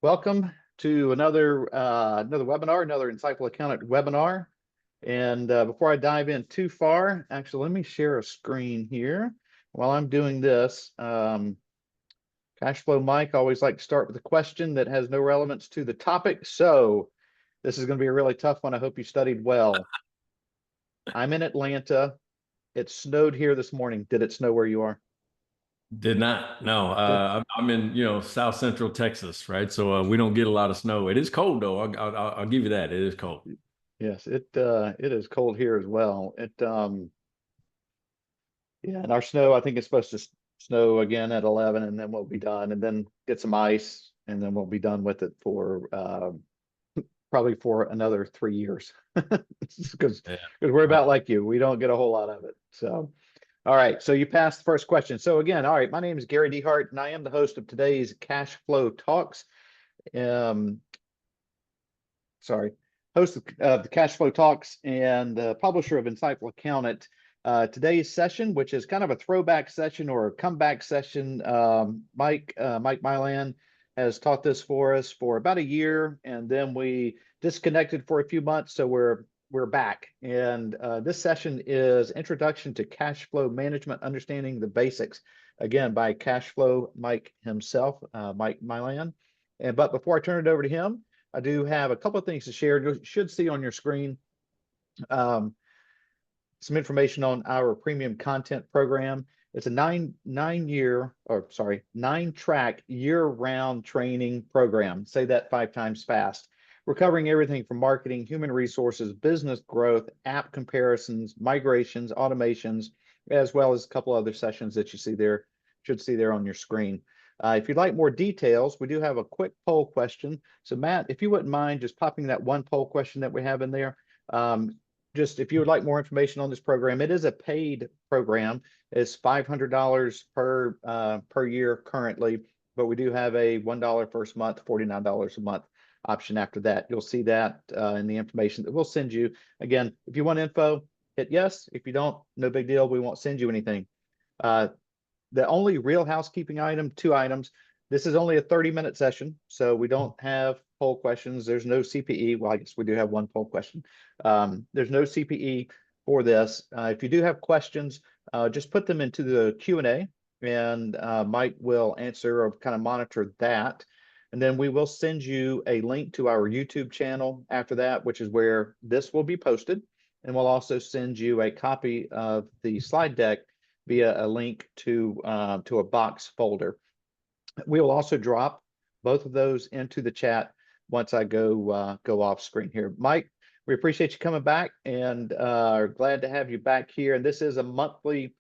Welcome to another webinar, another Insightful Accountant webinar. And before I dive in too far, actually, let me share a screen here. While I'm doing this, Cash Flow Mike always like to start with a question that has no relevance to the topic. So this is going to be a really tough one. I hope you studied well. I'm in Atlanta. It snowed here this morning. Did it snow where you are? Did not. No, Did I'm in, South Central Texas, right? So we don't get a lot of snow. It is cold though. I'll give you that. It is cold. Yes, it is cold here as well. Yeah, and our snow, I think it's supposed to snow again at 11 and then we'll be done and then get some ice and then we'll be done with it for probably for another 3 years. Because Yeah. we're Wow. about like you. We don't get a whole lot of it. So, all right. So you passed the first question. So again, all right, my name is Gary Dehart and I am the host of today's Cash Flow Talks. Um, sorry, host of the Cash Flow Talks and publisher of Insightful Accountant. Today's session, which is kind of a throwback session or a comeback session, Mike Milan has taught this for us for about a year, and then we disconnected for a few months, so we're back. And this session is Introduction to Cash Flow Management, Understanding the Basics, again by Cash Flow Mike himself, Mike Milan. But before I turn it over to him, I do have a couple of things to share. You should see on your screen um, some information on our premium content program. It's a nine track year-round training program. Say that 5 times fast. We're covering everything from marketing, human resources, business growth, app comparisons, migrations, automations, as well as a couple other sessions that you see there, should see there on your screen. If you'd like more details, we do have a quick poll question. So Matt, if you wouldn't mind just popping that one poll question that we have in there, just if you would like more information on this program, it is a paid program. It's $500 per year currently, but we do have a $1 first month, $49 a month option after that. You'll see that in the information that we'll send you. Again, if you want info, hit yes. If you don't, no big deal. We won't send you anything. Uh, the only real housekeeping item, 2 items. This is only a 30-minute session, so we don't have poll questions. There's no CPE. Well, I guess we do have one poll question. There's no CPE for this. If you do have questions, just put them into the Q&A and Mike will answer or kind of monitor that. And then we will send you a link to our YouTube channel after that, which is where this will be posted. And we'll also send you a copy of the slide deck via a link to a box folder. We will also drop both of those into the chat once I go off screen here. Mike, we appreciate you coming back and are glad to have you back here. And this is a monthly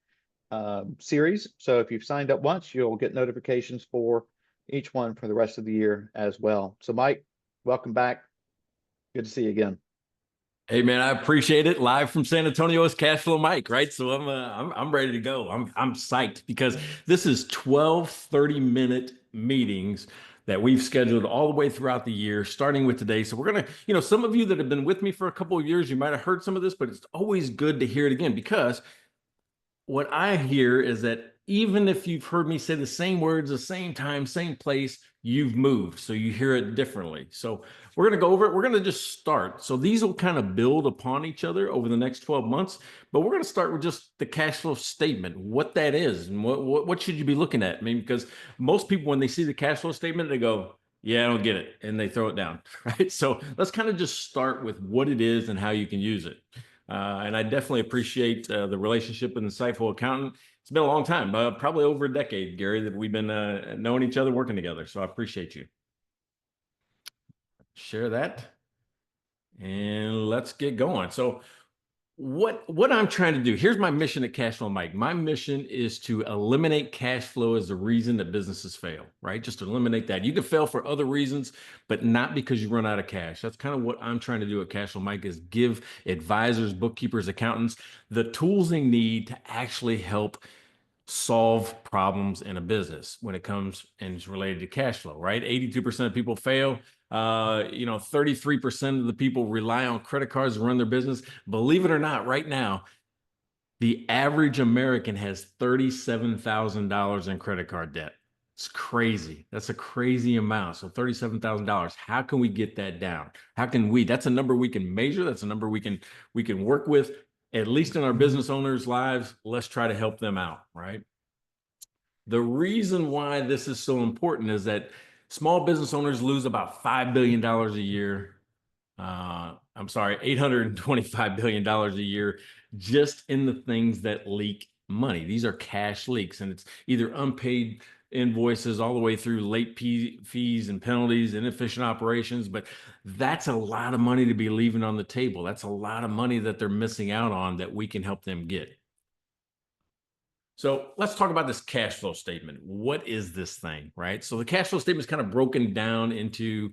series. So if you've signed up once, you'll get notifications for each one for the rest of the year as well. So Mike, welcome back. Good to see you again. Hey man, I appreciate it. Live from San Antonio is Cash Flow Mike, right? So I'm ready to go. I'm psyched because this is 12 30-minute meetings that we've scheduled all the way throughout the year, starting with today. So we're gonna, some of you that have been with me for a couple of years, you might have heard some of this, but it's always good to hear it again because what I hear is that even if you've heard me say the same words, the same time, same place, you've moved. So you hear it differently. So we're going to go over it. We're going to just start. So these will kind of build upon each other over the next 12 months. But we're going to start with just the cash flow statement, what that is, and what should you be looking at? I mean, because most people, when they see the cash flow statement, they go, yeah, I don't get it. And they throw it down, right? So let's kind of just start with what it is and how you can use it. And I definitely appreciate the relationship with Insightful Accountant. It's been a long time, probably over a decade, Gary, that we've been knowing each other, working together. So I appreciate you. Share that. And let's get going. So what I'm trying to do, here's my mission at Cash Flow Mike. My mission is to eliminate cash flow as the reason that businesses fail, right? Just to eliminate that. You can fail for other reasons, but not because you run out of cash. That's kind of what I'm trying to do at Cash Flow Mike, is give advisors, bookkeepers, accountants the tools they need to actually help solve problems in a business when it comes and it's related to cash flow, right? 82% of people fail. 33% of the people rely on credit cards to run their business. Believe it or not, right now, the average American has $37,000 in credit card debt. It's crazy. That's a crazy amount. So $37,000. How can we get that down? How can we? That's a number we can measure. That's a number we can work with, at least in our business owners' lives. Let's try to help them out, right? The reason why this is so important is that small business owners lose about $5 billion a year. I'm sorry, $825 billion a year just in the things that leak money. These are cash leaks, and it's either unpaid invoices all the way through late fees and penalties, inefficient operations. But that's a lot of money to be leaving on the table. That's a lot of money that they're missing out on that we can help them get. So let's talk about this cash flow statement. What is this thing, right? So the cash flow statement is kind of broken down into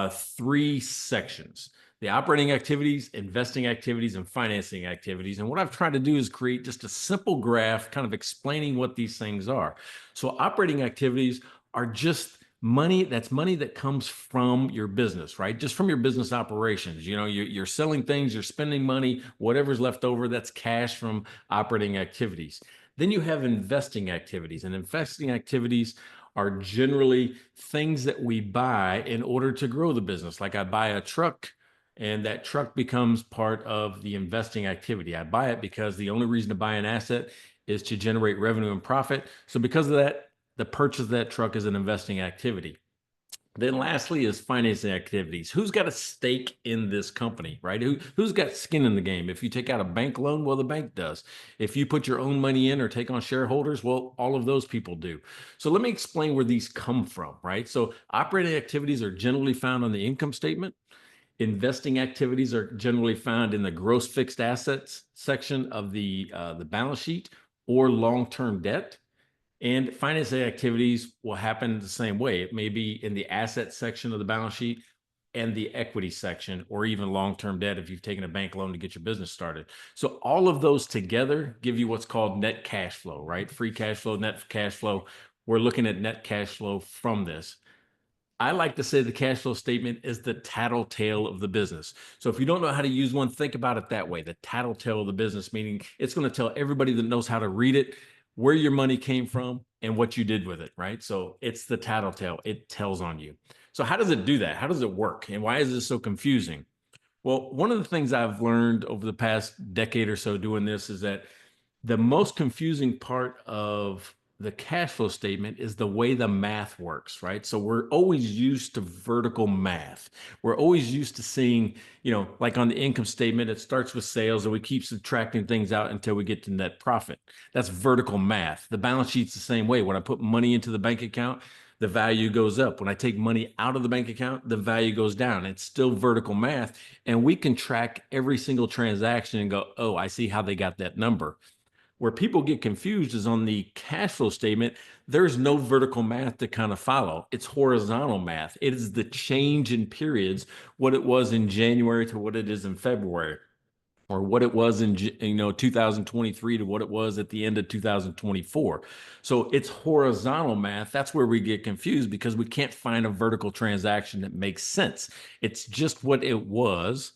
three sections: the operating activities, investing activities, and financing activities. And what I've tried to do is create just a simple graph kind of explaining what these things are. So operating activities are just money that comes from your business, right? Just from your business operations. You know, you're selling things, you're spending money, whatever's left over, that's cash from operating activities. Then you have investing activities, and investing activities are generally things that we buy in order to grow the business. Like I buy a truck, and that truck becomes part of the investing activity. I buy it because the only reason to buy an asset is to generate revenue and profit. So because of that, the purchase of that truck is an investing activity. Then lastly is financing activities. Who's got a stake in this company, right? Who's got skin in the game? If you take out a bank loan, well, the bank does. If you put your own money in or take on shareholders, well, all of those people do. So let me explain where these come from, right? So operating activities are generally found on the income statement. Investing activities are generally found in the gross fixed assets section of the balance sheet or long-term debt. And financing activities will happen the same way. It may be in the asset section of the balance sheet and the equity section, or even long-term debt if you've taken a bank loan to get your business started. So all of those together give you what's called net cash flow, right? Free cash flow, net cash flow. We're looking at net cash flow from this. I like to say the cash flow statement is the tattletale of the business. So if you don't know how to use one, think about it that way: the tattletale of the business, meaning it's going to tell everybody that knows how to read it where your money came from and what you did with it, right? So it's the tattletale. It tells on you. So how does it do that? How does it work? And why is this so confusing? Well, one of the things I've learned over the past decade or so doing this is that the most confusing part of the cash flow statement is the way the math works, right? So we're always used to vertical math. We're always used to seeing, like on the income statement, it starts with sales and we keep subtracting things out until we get to net profit. That's vertical math. The balance sheet's the same way. When I put money into the bank account, the value goes up. When I take money out of the bank account, the value goes down. It's still vertical math. And we can track every single transaction and go, oh, I see how they got that number. Where people get confused is on the cash flow statement. There's no vertical math to kind of follow. It's horizontal math. It is the change in periods, what it was in January to what it is in February, or what it was in 2023 to what it was at the end of 2024. So it's horizontal math. That's where we get confused because we can't find a vertical transaction that makes sense. It's just what it was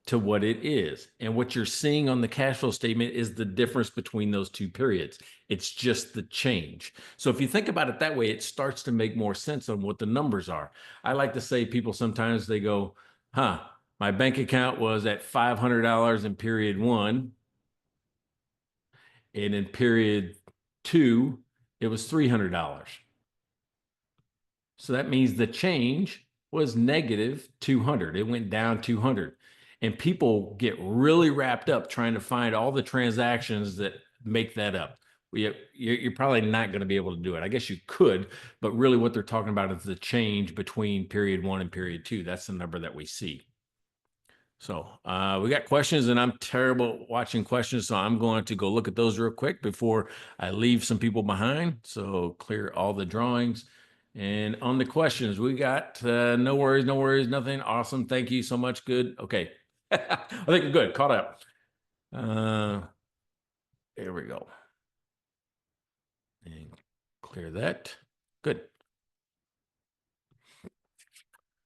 to what it is. And what you're seeing on the cash flow statement is the difference between those two periods. It's just the change. So if you think about it that way, it starts to make more sense on what the numbers are. I like to say, people sometimes they go, my bank account was at $500 in period one, and in period two, it was $300. So that means the change was negative 200. It went down 200. And people get really wrapped up trying to find all the transactions that make that up. You're probably not going to be able to do it. I guess you could, but really what they're talking about is the change between period one and period two. That's the number that we see. So we got questions, and I'm terrible watching questions, so I'm going to go look at those real quick before I leave some people behind. So clear all the drawings. And on the questions, we got no worries, nothing. Awesome. Thank you so much. Good. Okay. I think we're good. Caught up. There we go. And clear that. Good.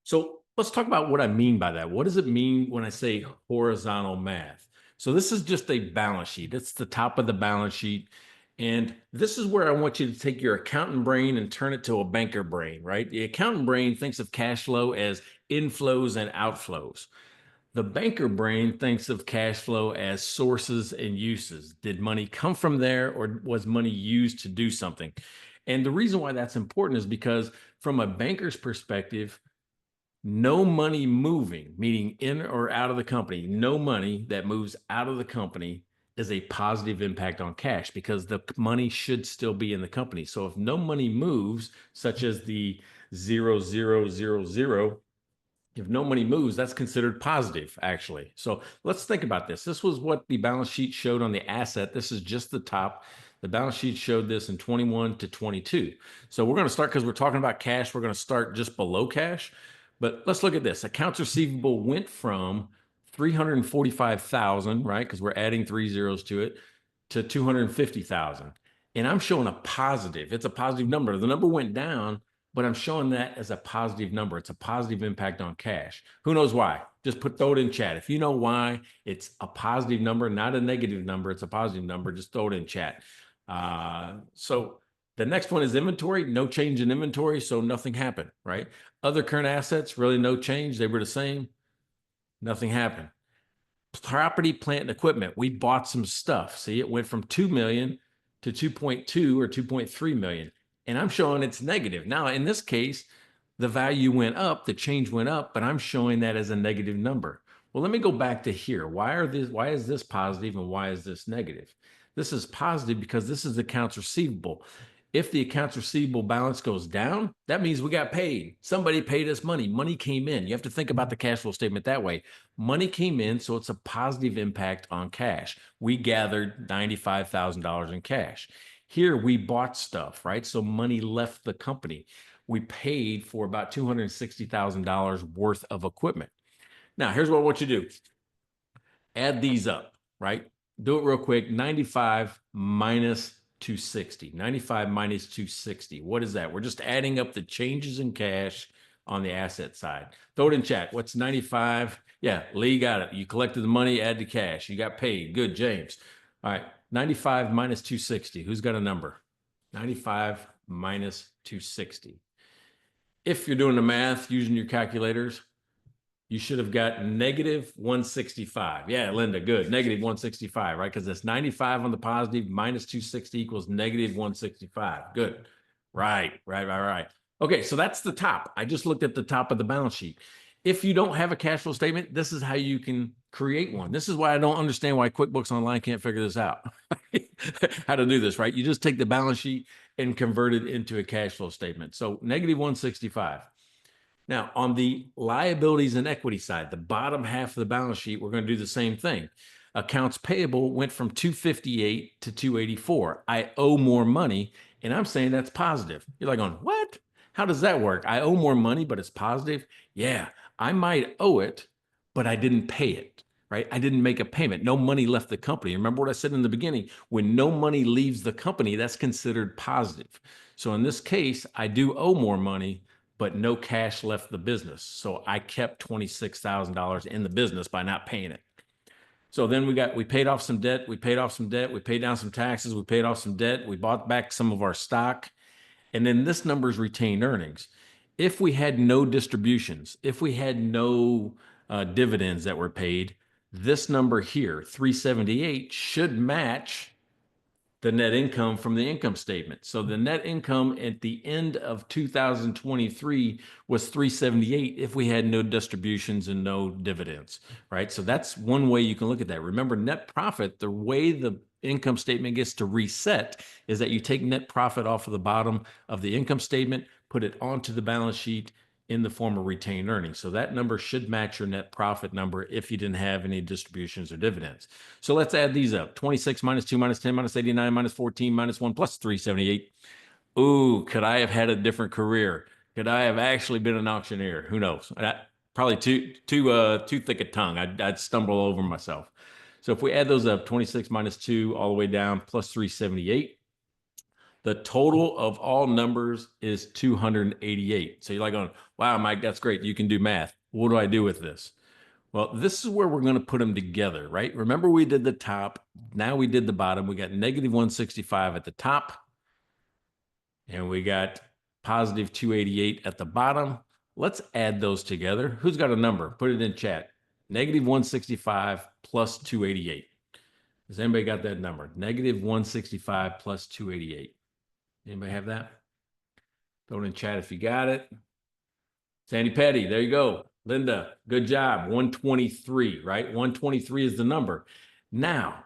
So let's talk about what I mean by that. What does it mean when I say horizontal math? So this is just a balance sheet. It's the top of the balance sheet. And this is where I want you to take your accountant brain and turn it to a banker brain, right? The accountant brain thinks of cash flow as inflows and outflows. The banker brain thinks of cash flow as sources and uses. Did money come from there, or was money used to do something? And the reason why that's important is because from a banker's perspective, no money moving, meaning in or out of the company, no money that moves out of the company is a positive impact on cash because the money should still be in the company. So if no money moves, such as the 0000, if no money moves, that's considered positive, actually. So let's think about this. This was what the balance sheet showed on the asset. This is just the top. The balance sheet showed this in 21 to 22. So we're going to start, because we're talking about cash, we're going to start just below cash. But let's look at this. Accounts receivable went from 345,000, right? Because we're adding 3 zeros to it, to 250,000. And I'm showing a positive. It's a positive number. The number went down, but I'm showing that as a positive number. It's a positive impact on cash. Who knows why? Just throw it in chat. If you know why it's a positive number, not a negative number, it's a positive number, just throw it in chat. So the next one is inventory. No change in inventory, so nothing happened, right? Other current assets, really no change. They were the same. Nothing happened. Property, plant, and equipment. We bought some stuff. See, it went from 2 million to 2.2 or 2.3 million. And I'm showing it's negative. Now, in this case, the value went up, the change went up, but I'm showing that as a negative number. Well, let me go back to here. Why is this positive and why is this negative? This is positive because this is accounts receivable. If the accounts receivable balance goes down, that means we got paid. Somebody paid us money. Money came in. You have to think about the cash flow statement that way. Money came in, so it's a positive impact on cash. We gathered $95,000 in cash. Here we bought stuff, right? So money left the company. We paid for about $260,000 worth of equipment. Now, here's what I want you to do. Add these up, right? Do it real quick. 95 minus 260. 95 minus 260. What is that? We're just adding up the changes in cash on the asset side. Throw it in chat. What's 95? Yeah, Lee got it. You collected the money, add the cash. You got paid. Good, James. All right, 95 minus 260. Who's got a number? 95 minus 260. If you're doing the math using your calculators, you should have got negative 165. Yeah, Linda, good. Negative 165, right? Because it's 95 on the positive, minus 260 equals negative 165. Good. Right. Okay, so that's the top. I just looked at the top of the balance sheet. If you don't have a cash flow statement, this is how you can create one. This is why I don't understand why QuickBooks Online can't figure this out. How to do this, right? You just take the balance sheet and convert it into a cash flow statement. So negative 165. Now, on the liabilities and equity side, the bottom half of the balance sheet, we're going to do the same thing. Accounts payable went from 258 to 284. I owe more money, and I'm saying that's positive. You're like, going, what? How does that work? I owe more money, but it's positive? Yeah, I might owe it, but I didn't pay it, right? I didn't make a payment. No money left the company. Remember what I said in the beginning? When no money leaves the company, that's considered positive. So in this case, I do owe more money, but no cash left the business. So I kept $26,000 in the business by not paying it. So then we paid off some debt, we paid down some taxes, we paid off some debt, we bought back some of our stock. And then this number is retained earnings. If we had no distributions, if we had no dividends that were paid, this number here, 378, should match the net income from the income statement. So the net income at the end of 2023 was 378 if we had no distributions and no dividends, right? So that's one way you can look at that. Remember, net profit, the way the income statement gets to reset is that you take net profit off of the bottom of the income statement, put it onto the balance sheet in the form of retained earnings. So that number should match your net profit number if you didn't have any distributions or dividends. So let's add these up. 26 minus 2 minus 10 minus 89 minus 14 minus 1 plus 378. Ooh, could I have had a different career? Could I have actually been an auctioneer? Who knows? Probably too thick a tongue. I'd stumble over myself. So if we add those up, 26 minus 2 all the way down plus 378, the total of all numbers is 288. So you're like going, wow, Mike, that's great. You can do math. What do I do with this? Well, this is where we're going to put them together, right? Remember, we did the top. Now we did the bottom. We got negative 165 at the top, and we got positive 288 at the bottom. Let's add those together. Who's got a number? Put it in chat. Negative 165 plus 288. Has anybody got that number? Negative 165 plus 288. Anybody have that? Throw it in chat if you got it. Sandy Petty, there you go. Linda, good job. 123, right? 123 is the number. Now,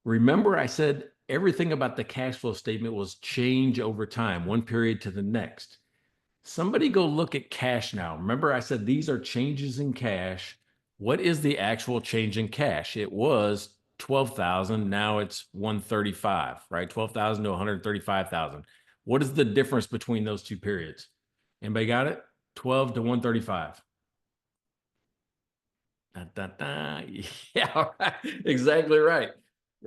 remember I said everything about the cash flow statement was change over time, one period to the next. Somebody go look at cash now. Remember I said these are changes in cash. What is the actual change in cash? It was 12,000. Now it's 135, right? 12,000 to 135,000. What is the difference between those two periods? Anybody got it? 12 to 135. Da, da, da. Yeah, right. Exactly right.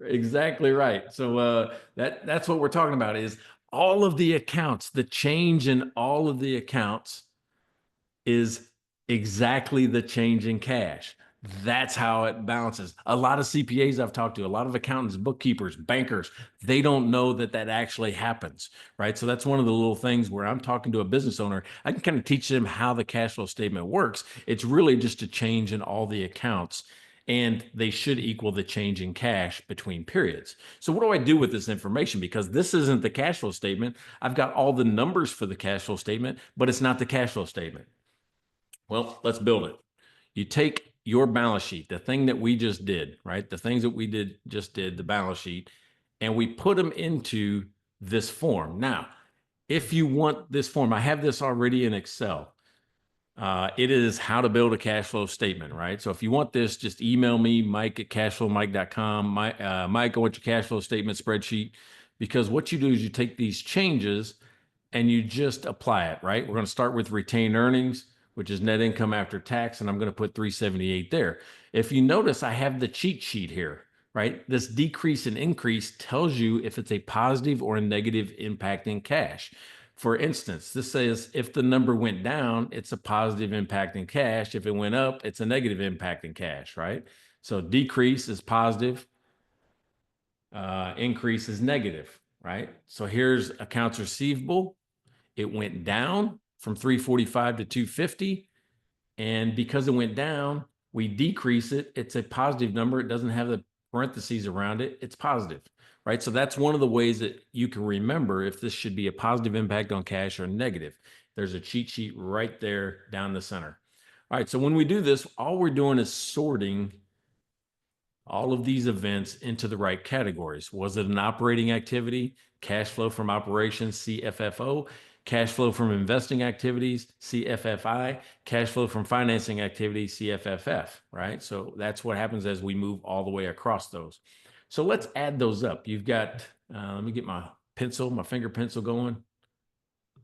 Exactly right. So that's what we're talking about is all of the accounts, the change in all of the accounts is exactly the change in cash. That's how it balances. A lot of CPAs I've talked to, a lot of accountants, bookkeepers, bankers, they don't know that that actually happens, right? So that's one of the little things where I'm talking to a business owner. I can kind of teach them how the cash flow statement works. It's really just a change in all the accounts, and they should equal the change in cash between periods. So what do I do with this information? Because this isn't the cash flow statement. I've got all the numbers for the cash flow statement, but it's not the cash flow statement. Well, let's build it. You take your balance sheet, the thing that we just did, right? The things that we just did, the balance sheet, and we put them into this form. Now, if you want this form, I have this already in Excel. It is how to build a cash flow statement, right? So if you want this, just email me, Mike at cashflowmike.com. Mike, I want your cash flow statement spreadsheet, because what you do is you take these changes and you just apply it, right? We're going to start with retained earnings, which is net income after tax, and I'm going to put 378 there. If you notice, I have the cheat sheet here, right? This decrease and increase tells you if it's a positive or a negative impact in cash. For instance, this says if the number went down, it's a positive impact in cash. If it went up, it's a negative impact in cash, right? So decrease is positive, increase is negative, right? So here's accounts receivable. It went down from 345 to 250. And because it went down, we decrease it. It's a positive number. It doesn't have the parentheses around it. It's positive, right? So that's one of the ways that you can remember if this should be a positive impact on cash or negative. There's a cheat sheet right there down the center. All right, so when we do this, all we're doing is sorting all of these events into the right categories. Was it an operating activity? Cash flow from operations, CFFO. Cash flow from investing activities, CFFI. Cash flow from financing activities, CFFF, right? So that's what happens as we move all the way across those. So let's add those up. You've got, let me get my pencil, my finger pencil going.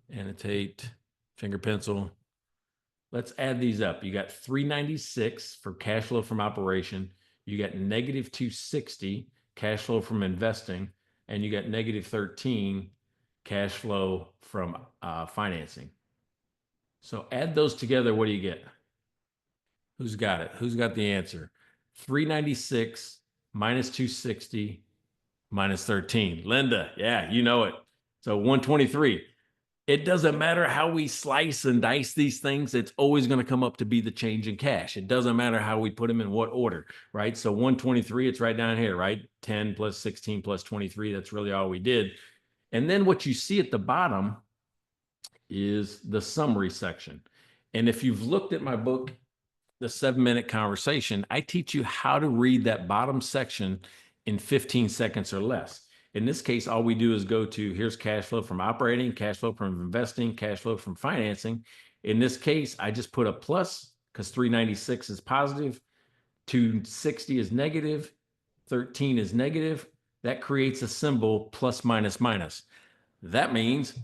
Annotate, finger pencil. Let's add these up. You got 396 for cash flow from operation. You got negative 260 cash flow from investing, and you got negative 13 cash flow from financing. So add those together. What do you get? Who's got it? Who's got the answer? 396 minus 260 minus 13. Linda, yeah, you know it. So 123. It doesn't matter how we slice and dice these things, it's always going to come up to be the change in cash. It doesn't matter how we put them in what order, right? So 123, it's right down here, right? 10 plus 16 plus 23, that's really all we did. And then what you see at the bottom is the summary section. And if you've looked at my book, The 7-Minute Conversation, I teach you how to read that bottom section in 15 seconds or less. In this case, all we do is go to here's cash flow from operating, cash flow from investing, cash flow from financing. In this case, I just put a plus because 396 is positive, 260 is negative, 13 is negative. That creates a symbol plus minus minus. That means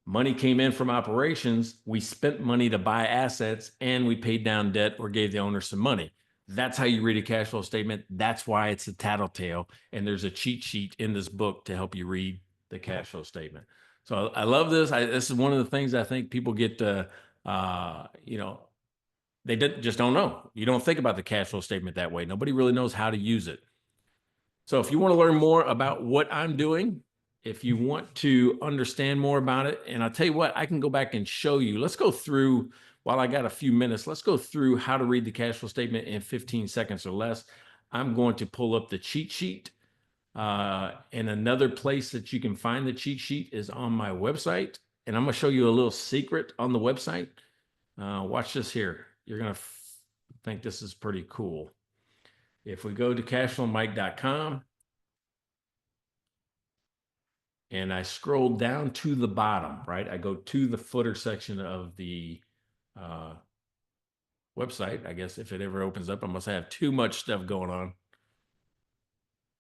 money came in from operations, we spent money to buy assets, and we paid down debt or gave the owner some money. That's how you read a cash flow statement. That's why it's a tattletale. And there's a cheat sheet in this book to help you read the cash flow statement. So I love this. This is one of the things I think people get, just don't know. You don't think about the cash flow statement that way. Nobody really knows how to use it. So if you want to learn more about what I'm doing, if you want to understand more about it, and I'll tell you what, I can go back and show you. Let's go through, while I got a few minutes, let's go through how to read the cash flow statement in 15 seconds or less. I'm going to pull up the cheat sheet. And another place that you can find the cheat sheet is on my website. And I'm going to show you a little secret on the website. Watch this here. You're going to think this is pretty cool. If we go to cashflowmike.com and I scroll down to the bottom, right? I go to the footer section of the website. I guess if it ever opens up, I must have too much stuff going on.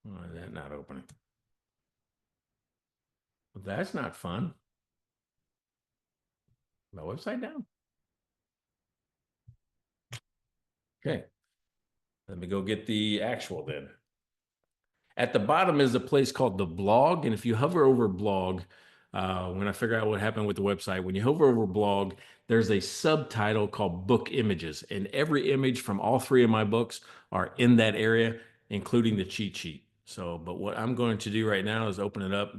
Why is that not opening? Well, that's not fun. My website down. Okay. Let me go get the actual then. At the bottom is a place called the blog. And if you hover over blog, when I figure out what happened with the website, when you hover over blog, there's a subtitle called book images. And every image from all three of my books are in that area, including the cheat sheet. So, but what I'm going to do right now is open it up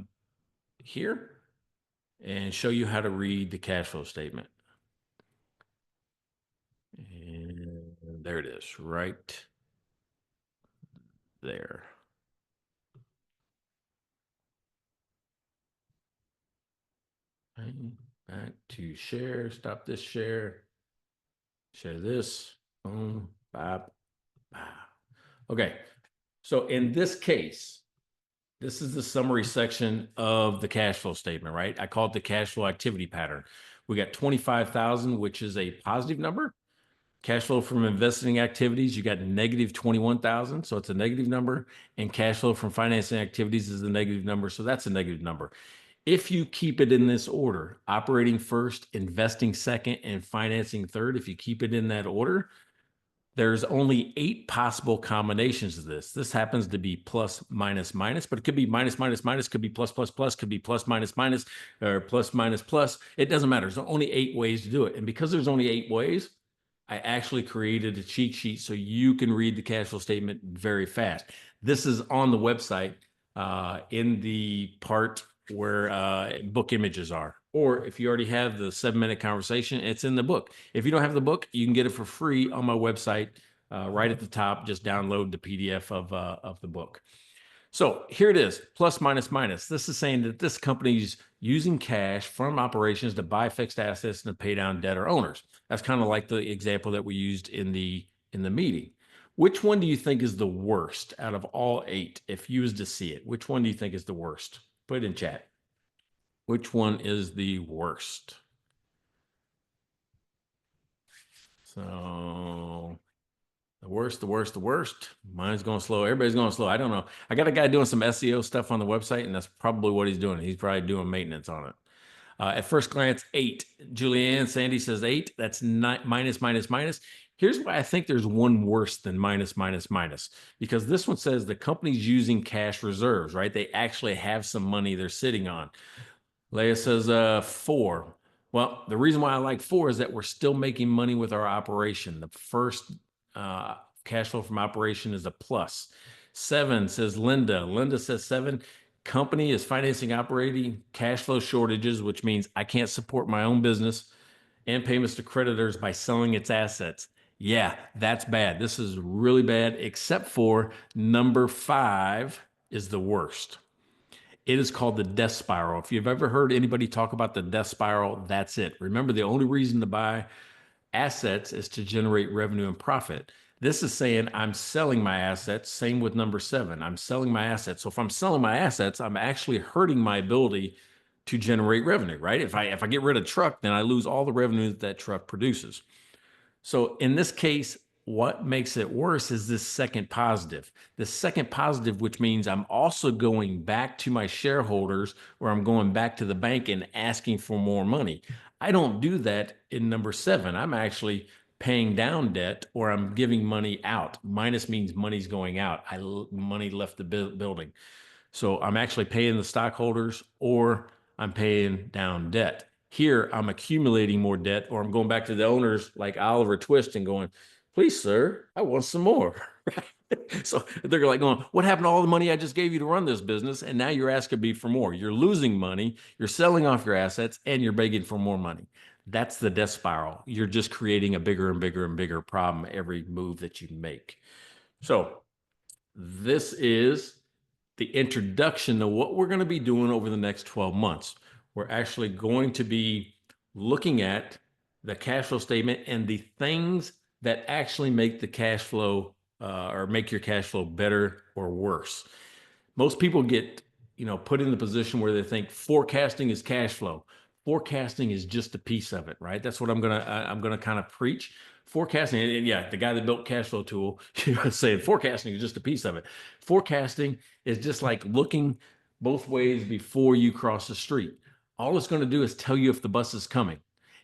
here and show you how to read the cash flow statement. And there it is, right there. Back to share, stop this share this, boom, bop, bop. Okay, so in this case, this is the summary section of the cash flow statement, right? I call it the cash flow activity pattern. We got 25,000, which is a positive number. Cash flow from investing activities, you got negative 21,000, so it's a negative number. And cash flow from financing activities is a negative number, so that's a negative number. If you keep it in this order, operating first, investing second, and financing third, if you keep it in that order, there's only 8 possible combinations of this. This happens to be plus, minus, minus, but it could be minus, minus, minus, could be plus, plus, plus, could be plus, minus, minus, or plus, minus, plus. It doesn't matter. There's only 8 ways to do it. And because there's only 8 ways, I actually created a cheat sheet so you can read the cash flow statement very fast. This is on the website in the part where book images are. Or if you already have the 7-minute conversation, it's in the book. If you don't have the book, you can get it for free on my website right at the top. Just download the PDF of the book. So here it is, plus, minus, minus. This is saying that this company's using cash from operations to buy fixed assets and to pay down debt or owners. That's kind of like the example that we used in the meeting. Which one do you think is the worst out of all 8? If you was to see it, which one do you think is the worst? Put it in chat. Which one is the worst? So the worst, the worst, the worst. Mine's going slow. Everybody's going slow. I don't know. I got a guy doing some SEO stuff on the website, and that's probably what he's doing. He's probably doing maintenance on it. At first glance, 8. Julianne Sandy says 8. That's minus, minus, minus. Here's why I think there's one worse than minus, minus, minus, because this one says the company's using cash reserves, right? They actually have some money they're sitting on. Leah says 4. Well, the reason why I like 4 is that we're still making money with our operation. The first cash flow from operation is a plus. 7 says Linda. Linda says 7. Company is financing operating cash flow shortages, which means I can't support my own business and payments to creditors by selling its assets. Yeah, that's bad. This is really bad, except for number 5 is the worst. It is called the death spiral. If you've ever heard anybody talk about the death spiral, that's it. Remember, the only reason to buy assets is to generate revenue and profit. This is saying I'm selling my assets. Same with number 7. I'm selling my assets. So if I'm selling my assets, I'm actually hurting my ability to generate revenue, right? If I get rid of truck, then I lose all the revenue that truck produces. So in this case, what makes it worse is this second positive. The second positive, which means I'm also going back to my shareholders or I'm going back to the bank and asking for more money. I don't do that in number 7. I'm actually paying down debt or I'm giving money out. Minus means money's going out. Money left the building. So I'm actually paying the stockholders or I'm paying down debt. Here, I'm accumulating more debt, or I'm going back to the owners like Oliver Twist and going, please, sir, I want some more. So they're like going, what happened to all the money I just gave you to run this business? And now you're asking me for more. You're losing money, you're selling off your assets, and you're begging for more money. That's the death spiral. You're just creating a bigger and bigger and bigger problem every move that you make. So this is the introduction to what we're going to be doing over the next 12 months. We're actually going to be looking at the cash flow statement and the things that actually make the cash flow or make your cash flow better or worse. Most people get, put in the position where they think forecasting is cash flow. Forecasting is just a piece of it, right? That's what I'm gonna kind of preach. Forecasting, and yeah, the guy that built cash flow tool, saying forecasting is just a piece of it. Forecasting is just like looking both ways before you cross the street. All it's going to do is tell you if the bus is coming.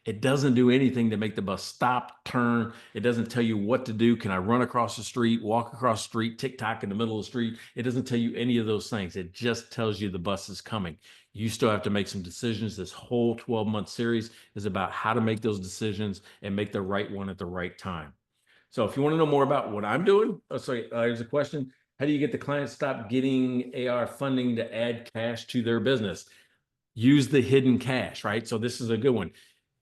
It doesn't do anything to make the bus stop, turn. It doesn't tell you what to do. Can I run across the street, walk across the street, tick-tock in the middle of the street? It doesn't tell you any of those things. It just tells you the bus is coming. You still have to make some decisions. This whole 12-month series is about how to make those decisions and make the right one at the right time. So if you want to know more about what I'm doing, here's a question. How do you get the client to stop getting AR funding to add cash to their business? Use the hidden cash, right? So this is a good one.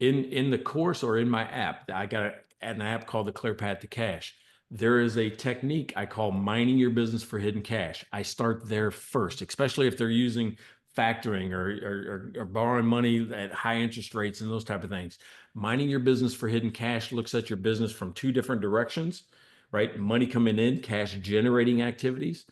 In the course or in my app, I got an app called the Clear Path to Cash. There is a technique I call mining your business for hidden cash. I start there first, especially if they're using factoring or borrowing money at high interest rates and those type of things. Mining your business for hidden cash looks at your business from two different directions, right? Money coming in, cash generating activities,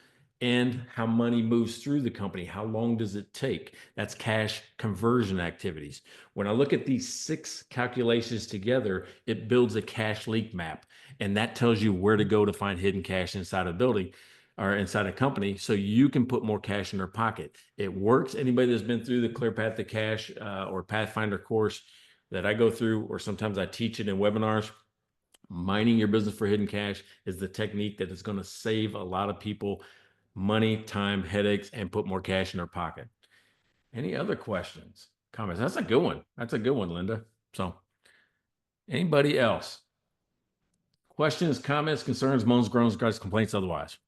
and how money moves through the company. How long does it take? That's cash conversion activities. When I look at these 6 calculations together, it builds a cash leak map. And that tells you where to go to find hidden cash inside a building or inside a company so you can put more cash in their pocket. It works. Anybody that's been through the Clear Path to Cash or Pathfinder course that I go through, or sometimes I teach it in webinars, mining your business for hidden cash is the technique that is going to save a lot of people money, time, headaches, and put more cash in their pocket. Any other questions, comments? That's a good one. That's a good one, Linda. So anybody else? Questions, comments, concerns, moans, groans, grunts, complaints, otherwise?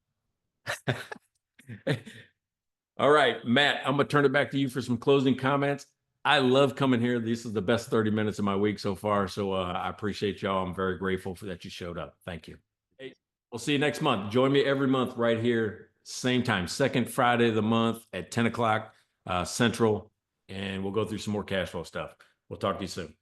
All right, Matt, I'm going to turn it back to you for some closing comments. I love coming here. This is the best 30 minutes of my week so far. So I appreciate y'all. I'm very grateful for that you showed up. Thank you. Hey, we'll see you next month. Join me every month right here, same time, second Friday of the month at 10 o'clock Central, and we'll go through some more cash flow stuff. We'll talk to you soon.